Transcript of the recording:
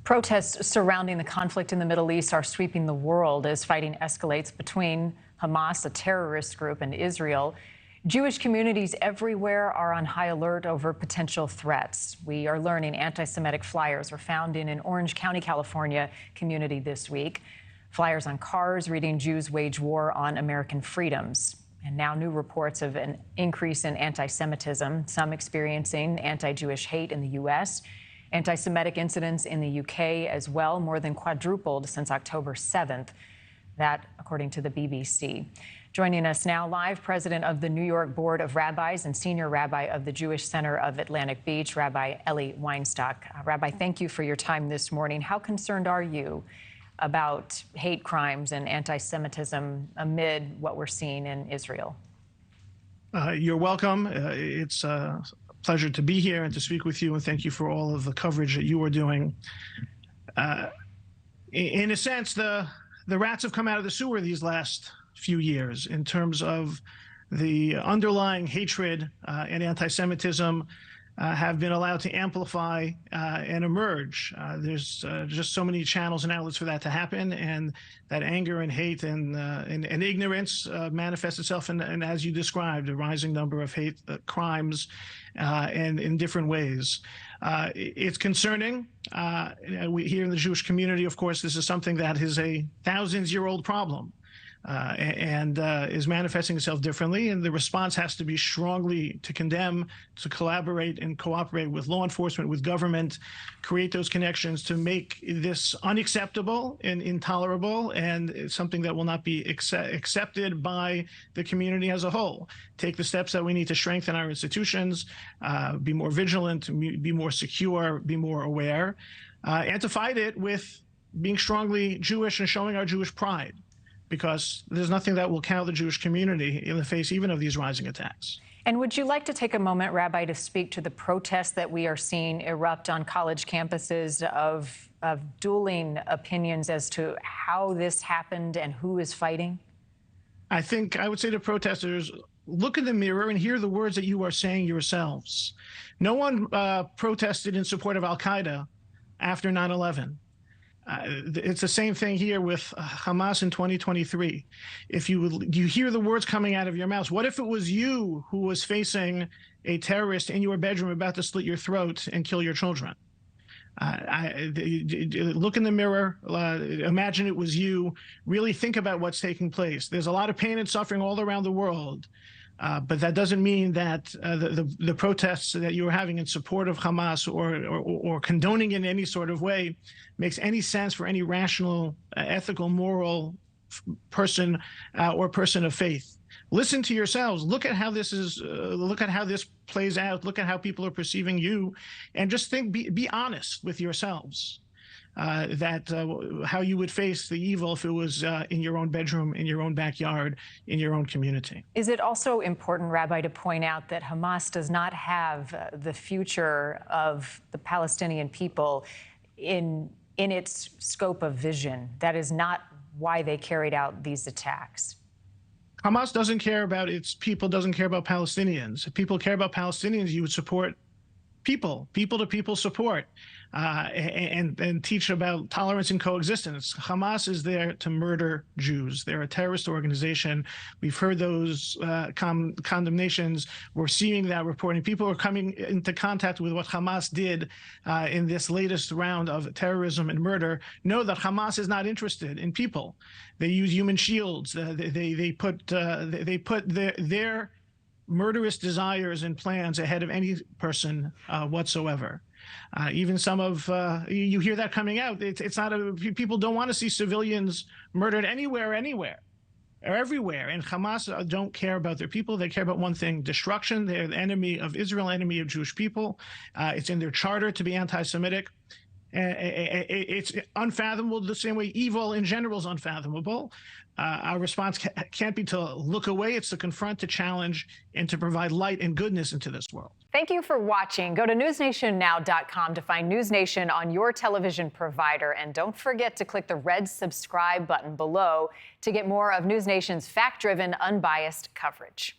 Protests surrounding the conflict in the Middle East are sweeping the world as fighting escalates between Hamas, a terrorist group, and Israel. Jewish communities everywhere are on high alert over potential threats. We are learning anti-Semitic flyers were found in an Orange County, California community this week. Flyers on cars reading Jews wage war on American freedoms. And now new reports of an increase in anti-Semitism, some experiencing anti-Jewish hate in the U.S. Anti-Semitic incidents in the U.K. as well, more than quadrupled since October 7th. That, according to the BBC. Joining us now live, President of the New York Board of Rabbis and Senior Rabbi of the Jewish Center of Atlantic Beach, Rabbi Elie Weinstock. Rabbi, thank you for your time this morning. How concerned are you about hate crimes and anti-Semitism amid what we're seeing in Israel? You're welcome. It's a pleasure to be here and to speak with you, and thank you for all of the coverage that you are doing. In a sense, the rats have come out of the sewer these last few years in terms of the underlying hatred and anti-Semitism have been allowed to amplify and emerge. There's just so many channels and outlets for that to happen, and that anger and hate and ignorance manifests itself in, as you described, a rising number of hate crimes and in different ways. It's concerning. We here in the Jewish community, of course, this is something that is a thousands-year-old problem. And is manifesting itself differently, and the response has to be strongly to condemn, to collaborate and cooperate with law enforcement, with government, create those connections to make this unacceptable and intolerable, and it's something that will not be accepted by the community as a whole. Take the steps that we need to strengthen our institutions, be more vigilant, be more secure, be more aware, and to fight it with being strongly Jewish and showing our Jewish pride, because there's nothing that will cow the Jewish community in the face even of these rising attacks. And would you like to take a moment, Rabbi, to speak to the protests that we are seeing erupt on college campuses of dueling opinions as to how this happened and who is fighting? I think I would say to protesters, look in the mirror and hear the words that you are saying yourselves. No one protested in support of al-Qaeda after 9/11. It's the same thing here with Hamas in 2023. If you hear the words coming out of your mouth, what if it was you who was facing a terrorist in your bedroom about to slit your throat and kill your children? Look in the mirror, imagine it was you, really think about what's taking place. There's a lot of pain and suffering all around the world. But that doesn't mean that the protests that you are having in support of Hamas or condoning in any sort of way makes any sense for any rational, ethical, moral person or person of faith. Listen to yourselves. Look at how this is. Look at how this plays out. Look at how people are perceiving you, and just think. Be honest with yourselves. How you would face the evil if it was in your own bedroom, in your own backyard, in your own community. Is it also important, Rabbi, to point out that Hamas does not have the future of the Palestinian people in its scope of vision? That is not why they carried out these attacks. Hamas doesn't care about its people, doesn't care about Palestinians. If people care about Palestinians, you would support people-to-people support, and teach about tolerance and coexistence. Hamas is there to murder Jews. They're a terrorist organization. We've heard those condemnations. We're seeing that reporting. People are coming into contact with what Hamas did in this latest round of terrorism and murder. Know that Hamas is not interested in people. They use human shields. They put their murderous desires and plans ahead of any person whatsoever. Even some of you hear that coming out. It's not people don't want to see civilians murdered anywhere, or everywhere. And Hamas don't care about their people. They care about one thing: destruction. They're the enemy of Israel, enemy of Jewish people. It's in their charter to be anti-Semitic. It's unfathomable the same way evil in general is unfathomable. Our response can't be to look away. It's to confront, to challenge, and to provide light and goodness into this world. Thank you for watching. Go to newsnationnow.com to find NewsNation on your television provider. And don't forget to click the red subscribe button below to get more of NewsNation's fact-driven, unbiased coverage.